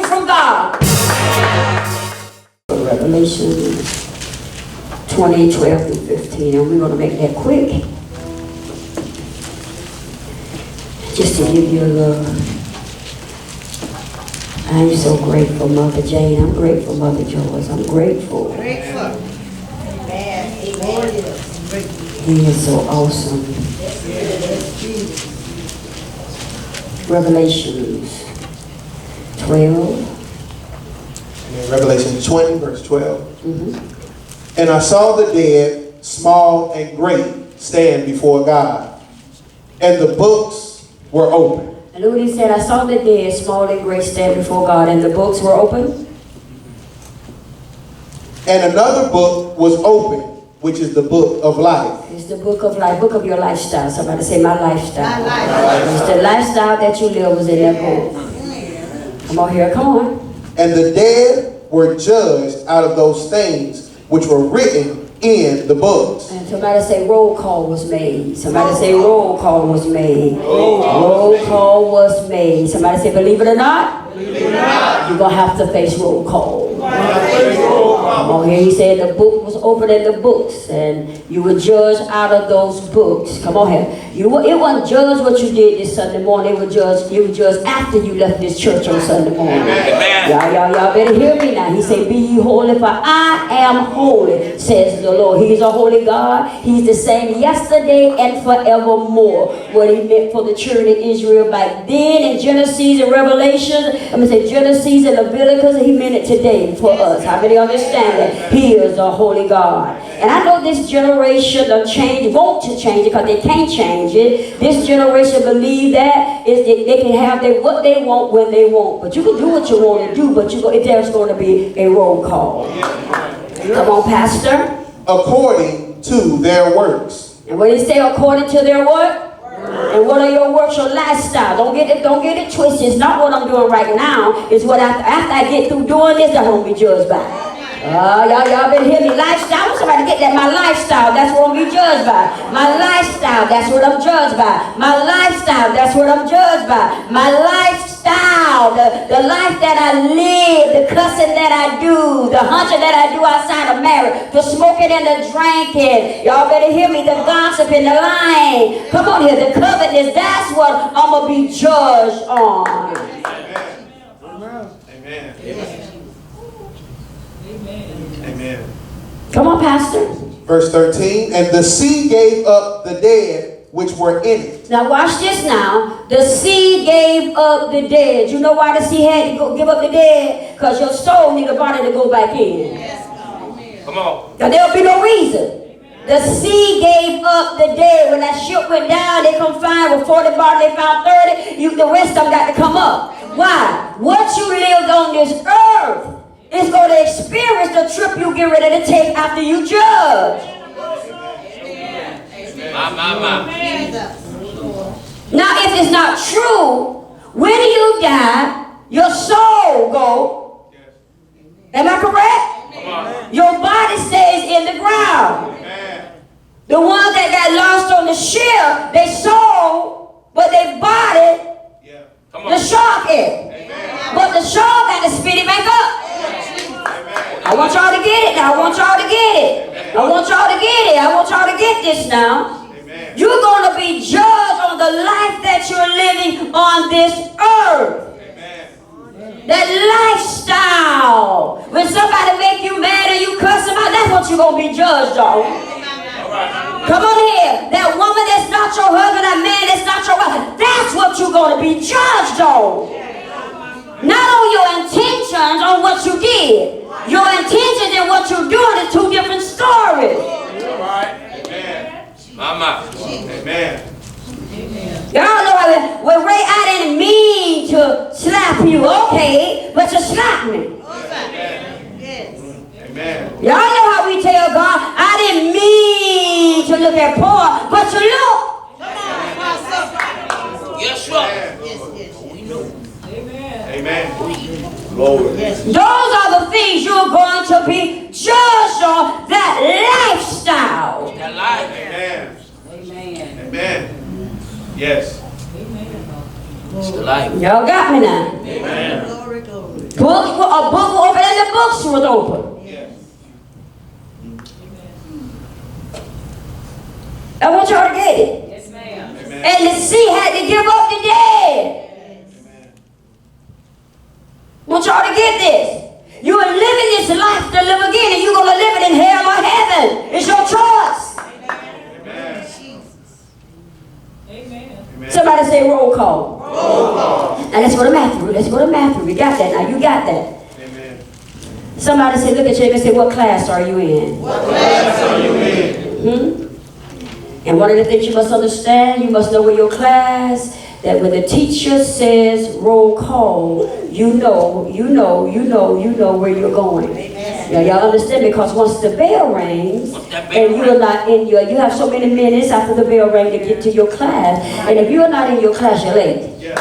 from God. Revelation 20, 12 through 15, and we're going to make that quick. Just to give you a little. I'm so grateful, Mother Jane. I'm grateful, Mother Joyce. I'm grateful. Grateful. Amen. Amen. He is so awesome. Revelations 12. And Revelation 20, verse 12. Mm-hmm. And I saw the dead, small and great, stand before God, and the books were open. And look what he said. I saw the dead, small and great, stand before God, and the books were open. And another book was open, which is the book of life. It's the book of life, book of your lifestyle. Somebody say, my lifestyle. My lifestyle. It's the lifestyle that you live was in that book. Come on here, come on. And the dead were judged out of those things which were written in the books. And somebody say roll call was made. Somebody say roll call was made. Roll call was made. Somebody say believe it or not, you're going to have to face roll call. Come on here. He said the book was open in the books and you were judged out of those books. Come on here. It wasn't judged what you did this Sunday morning. You were judged after you left this church on Sunday morning. Y'all better hear me now. He said, be ye holy, for I am holy, says the Lord. He's a holy God. He's the same yesterday and forevermore. What he meant for the children of Israel back then in Genesis and Revelation, I'm going to say Genesis and Leviticus, he meant it today for us. How many understand that? He is a holy God. And I know this generation of change, want to change it because they can't change it. This generation believe that they can have what they want when they want. But you can do what you want to do, but there's going to be a roll call. Come on, Pastor. According to their works. And what did he say? According to their what? And what are your works, your lifestyle? Don't get it twisted. It's not what I'm doing right now. It's what after I get through doing this, I'm going to be judged by. Y'all been hear me. Lifestyle. I want somebody to get that. My lifestyle, that's what I'm going to be judged by. My lifestyle, that's what I'm judged by. My lifestyle, that's what I'm judged by. My lifestyle, the life that I live, the cussing that I do, the hunting that I do outside of marriage, the smoking and the drinking. Y'all better hear me. The gossiping, the lying. Come on here. The covetousness, that's what I'm going to be judged on. Amen. Amen. Amen. Come on, Pastor. Verse 13, and the sea gave up the dead which were in it. Now watch this now. The sea gave up the dead. You know why the sea had to give up the dead? Because your soul need a body to go back in. Come on. Now there'll be no reason. The sea gave up the dead. When that ship went down, they come find with 40 bodies, they found 30. The rest of them got to come up. Why? What you lived on this earth is going to experience the trip you get ready to take after you judge. Now, if it's not true, when you die, your soul go. Am I correct? Your body stays in the ground. The ones that got lost on the ship, they soul, but they body, the shark ate. But the shark got to spit it back up. I want y'all to get it now. I want y'all to get it. I want y'all to get it. I want y'all to get this now. Amen. You're going to be judged on the life that you're living on this earth. Amen. That lifestyle. When somebody make you mad and you cuss them out, that's what you're going to be judged on. Come on here. That woman that's not your husband, that man that's not your wife, that's what you're going to be judged on. Not on your intentions on what you did. Your intentions and what you're doing is two different stories. All right. Amen. Mama. Amen. Y'all know when Ray, I didn't mean to slap you, okay, but you slapped me. Amen. Y'all know how we tell God, I didn't mean to look at poor, but you look. Yes, sir. We know. Amen. Lord. Those are the things you're going to be judged on, that lifestyle. That life. Amen. Amen. Amen. Yes. Amen. It's the life. Y'all got me now. Amen. Glory, glory. A book was open and the books was open. I want y'all to get it. Yes, ma'am. And the sea had to give up the dead. I want y'all to get this. You are living this life to live again, and you're going to live it in hell or heaven. It's your choice. Amen. Somebody say roll call. Roll call. Now let's go to Matthew. Let's go to Matthew. We got that. Now you got that. Amen. Somebody say, look at you and say, what class are you in? What class are you in? And one of the things you must understand, you must know where your class, that when the teacher says roll call, you know where you're going. Now y'all understand, because once the bell rings and you're not in you have so many minutes after the bell rings to get to your class, and if you're not in your class, you're late. You're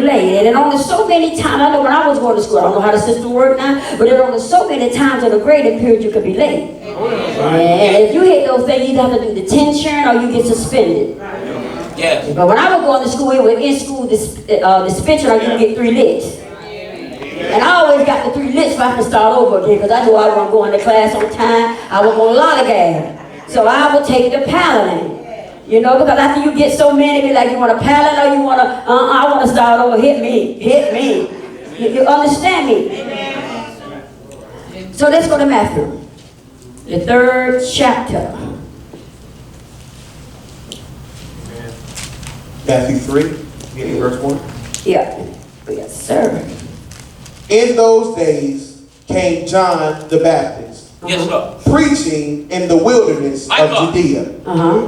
late. And only so many times, I know when I was going to school, I don't know how the system works now, but there are only so many times in a grading period you could be late. And if you hit those things, you either have to do detention or you get suspended. Yes. But when I was going to school, it was in school suspension, or you can get 3 licks. And I always got the 3 licks so I could start over again, because I knew I wasn't going to class on time. I was on lollygag. So I would take the paddling. You know, because after you get so many, be like, you want to paddle or you want to, I want to start over, hit me. You understand me? So let's go to Matthew, the 3rd chapter. Matthew 3, beginning verse 1. Yeah. Yes, sir. In those days came John the Baptist, Yes, sir. preaching in the wilderness My of God. Judea, Uh-huh.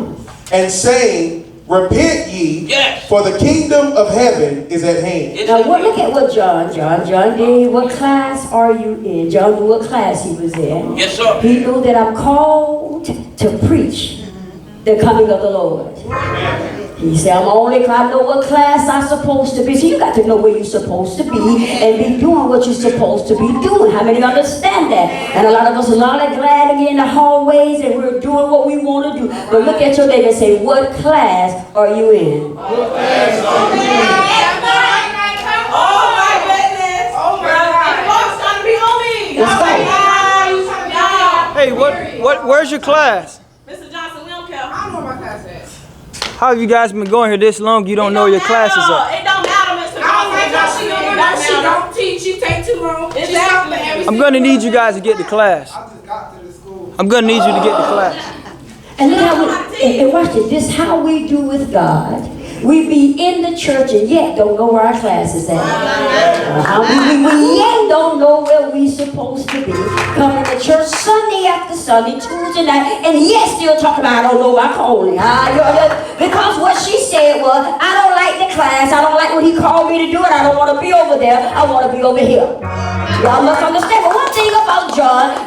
and saying, repent ye, Yes. for the kingdom of heaven is at hand. Yes, Now, sir. look at what John did. What class are you in? John knew what class he was in. Yes, sir. He knew that I'm called to preach the coming of the Lord. He said, I know what class I'm supposed to be. So you got to know where you're supposed to be and be doing what you're supposed to be doing. How many understand that? And a lot of us are glad in the hallways and we're doing what we want to do. But look at your neighbor and say, what class are you in? Oh my goodness. Oh my God. Folks trying to be on me. Let's go. Hey, where's your class? Mr. Johnson, we don't care. I don't know where my class is. How have you guys been going here this long? You don't know your classes up. It don't matter, Mr. Johnson. She don't teach. She take too long. Exactly. I'm gonna need you guys to get to class. I'm gonna need you to get to class. And look how and watch this. This is how we do with God. We be in the church and yet don't know where our class is at. We yet don't know where we supposed to be. Coming to church Sunday after Sunday, Tuesday night, and yet still talking about I don't know my calling. Because what she said was, I don't like the class. I don't like what he called me to do, and I don't want to be over there. I want to be over here. Y'all must understand. But one thing about John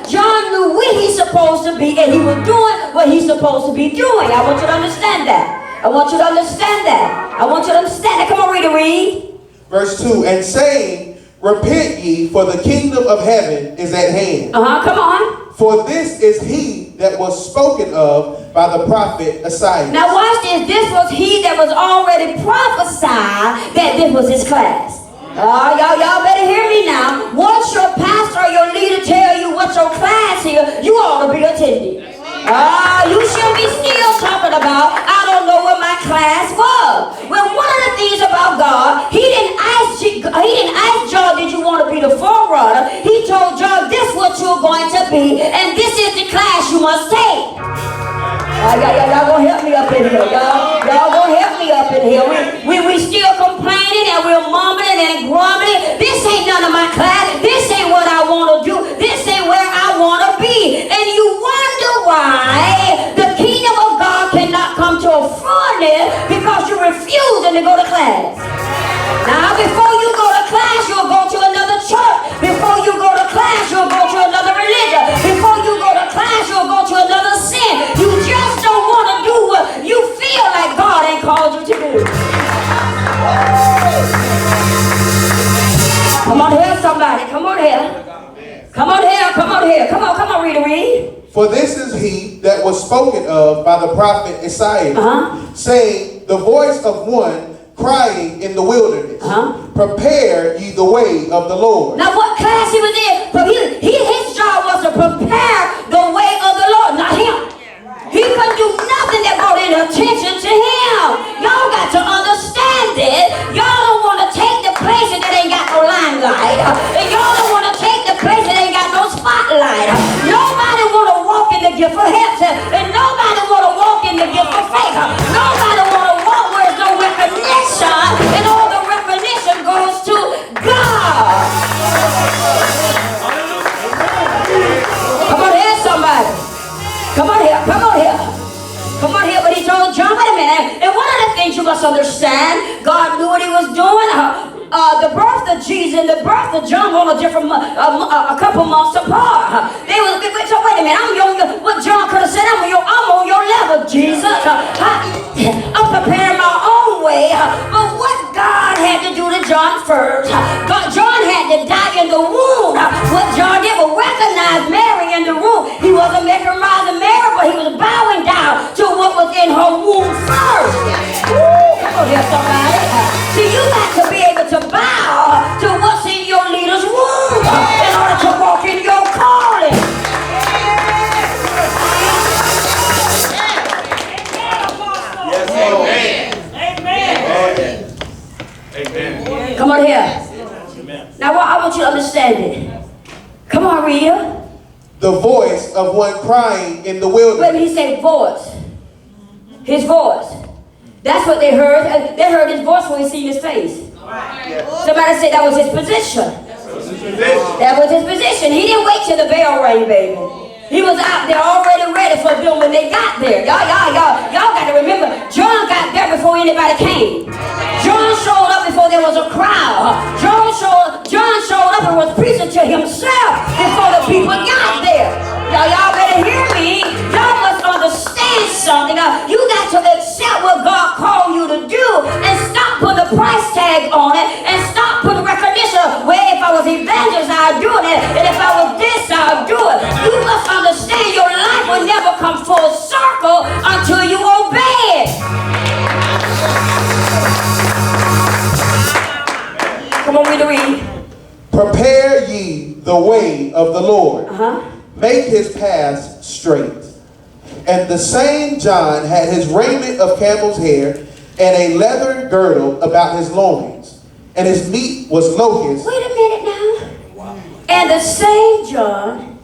knew where he's supposed to be, and he was doing what he's supposed to be doing. I want you to understand that. I want you to understand that. I want you to understand that. Come on, read. Verse 2, and saying, repent ye, for the kingdom of heaven is at hand. Come on. For this is he that was spoken of by the prophet Isaiah. Now watch this. This was he that was already prophesied that this was his class. Y'all better hear me now. Once your pastor or your leader tell you what's your class here, you ought to be attending. You should be still talking about, I don't know what my class was. Well, one of the things about God, he didn't ask John, did you want to be the forerunner? He told John, this is what you're going to be, and this is the class you must take. Y'all gonna help me up in here. Y'all gonna help me up in here. We still complaining and we're mumbling and grumbling. This ain't none of my class. This ain't what I want to do. This ain't where I want to be. And you wonder why the kingdom of God cannot come to a fullness because you're refusing to go to class. Now, before you go to class, you'll go to another church. Before you go to class, you'll go to another religion. Before you go to class, you'll go to another sin. You just don't want to do what you feel like God ain't called you to do. Come on here, somebody. Come on here. Come on here. Come on here. Come on, read. For this is he that was spoken of by the prophet Isaiah, saying, the voice of one crying in the wilderness, Uh-huh. prepare ye the way of the Lord. Now what class he was in? But his job was to prepare the way of the Lord, not him. He couldn't do nothing that brought any attention to him. Y'all got to understand it. Y'all don't want to take the places that ain't got no limelight. And y'all don't want to take the places that ain't got no spotlight. Nobody want to walk in the gift of heaven. And nobody want to walk in the gift of faith. Nobody want to walk where there's no recognition. And all the recognition goes to God. Come on here, somebody. Come on here, come on here. Come on here, but he told John, wait a minute. And one of the things you must understand, God knew what he was doing. The birth of Jesus and the birth of John were on a different, a couple months apart. So wait a minute, what John could have said, I'm on your level, Jesus. I'm preparing my own way. But what God had to do to John first, John had to die in the womb. What John did was recognize Mary in the womb. He wasn't mesmerizing Mary, but he was bowing down to what was in her womb first. Come on here, somebody. See, you got to be able to bow to what's in your leader's womb in order to walk in your calling. Yes, amen. Amen. Come on here. Now, I want you to understand it. Come on, Rhea. The voice of one crying in the Wait a wilderness. minute, he said voice. His voice. That's what they heard. They heard his voice when he seen his face. Somebody said that was his position. That was his position. He didn't wait till the bell rang, baby. He was out there already ready for them when they got there. Y'all got to remember, John got there before anybody came. John showed up before there was a crowd. John showed up and was preaching to himself before the people got there. Y'all better hear me. Y'all must understand something. You got to accept what God called you to do and stop putting a price tag on it and stop putting recognition. Well, if I was evangelist, I'd do it. And if I was this, I'd do it. You must understand your life will never come full circle until you obey it. Come on, read. Prepare ye the way of the Lord. Uh-huh. Make his paths straight. And the same John had his raiment of camel's hair and a leather girdle about his loins. And his meat was locusts. Wait a minute now. Wow. And the same John,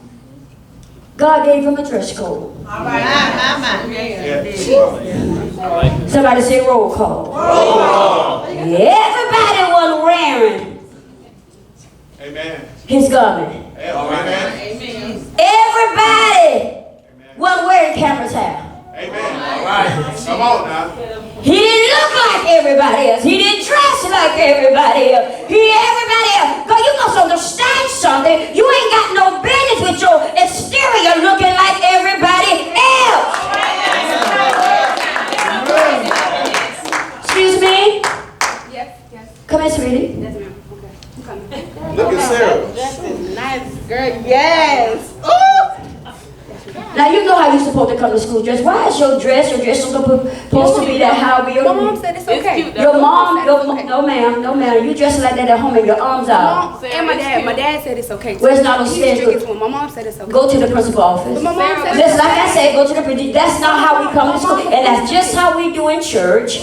God gave him a dress code. All right. Somebody say roll call. Roll call. Everybody was wearing his garment. Amen. Everybody was wearing Cameron's hair. Amen. All right. Come on now. He didn't look like everybody else. He didn't dress like everybody else. Everybody else. God, you must understand something. You ain't got no business with your exterior looking like everybody else. Excuse me? Yes. Come in, sweetie. Yes, ma'am. Okay. I'm coming. Look at Sarah. That's a nice girl. Yes. Ooh. Now you know how you're supposed to come to school dressed. Why is your dress supposed to be that high? My mom said it's okay. Your mom, no ma'am, you dressing like that at home and your arms out. And my dad said it's okay. Where's not on He's stage? strict to him. My mom said it's okay. Go to the principal office. But my mom said Just like I said, go to the principal. That's not how we come to school, and that's just how we do in church.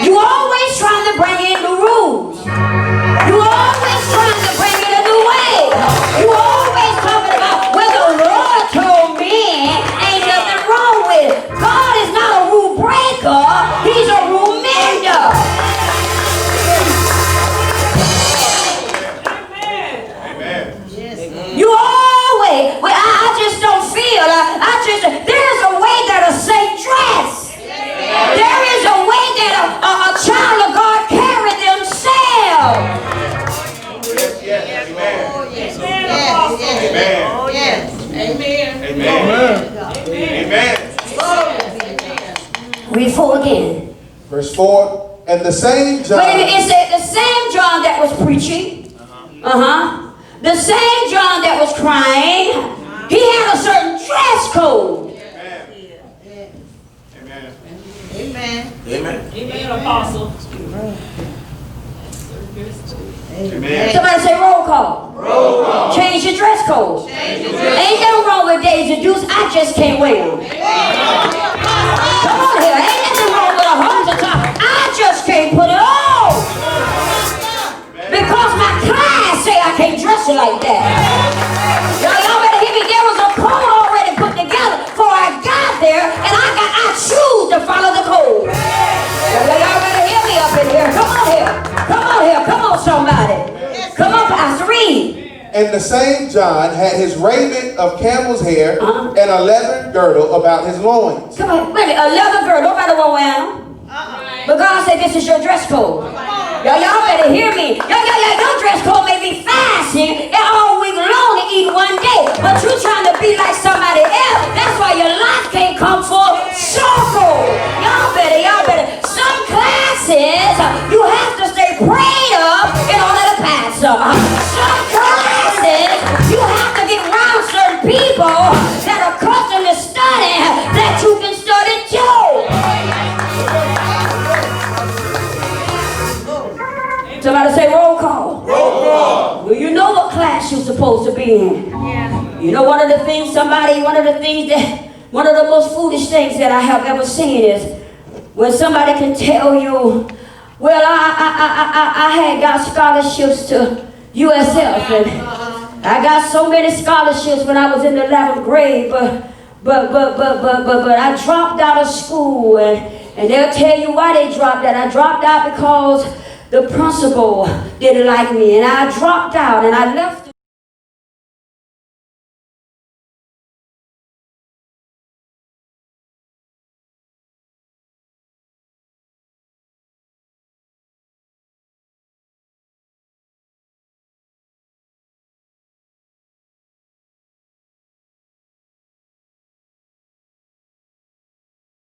You always trying to bring in the rules. You always trying to bring it a new way. You always talking about well the Lord told me ain't nothing wrong with it. God is not a rule breaker. He's a rule mender. You always, well, I just don't feel, there's a way that a saint dress. There is a way that a child of God carry themselves. Read 4 again. Verse 4. And the same John. Wait a minute, it said the same John that was preaching. The same John that was crying. He had a certain dress code. Amen, Apostle. Somebody say roll call. Change your dress code. Ain't nothing wrong with Daisy Dukes. I just can't wear them. Come on here. Ain't nothing wrong with a halter top. I just can't put it on. Because my class say I can't dress it like that. Y'all better hear me. There was a code already put together before I got there, and I choose to follow the code. Y'all better hear me up in here. Come on here. Come on here. Come on, somebody. Come on, Pastor, read. And the same John had his raiment of camel's hair and a leather girdle about his loins. Come on, wait a minute. A leather girdle. Nobody won't wear them. But God said this is your dress code. Y'all better hear me. Your dress code may be fashion and all week long to eat one day, but you trying to be like somebody else. That's why your life can't come full circle. Y'all better. Some classes you have to stay prayed up in order to pass them. Some classes you have to get around certain people that are accustomed to study that you can study too. Somebody say roll call. Roll call. Well, you know what class you're supposed to be in. Yeah. You know one of the most foolish things that I have ever seen is when somebody can tell you, well, I had got scholarships to USF and I got so many scholarships when I was in the 11th grade, but I dropped out of school and they'll tell you why they dropped out. I dropped out because the principal didn't like me, and I dropped out, and I left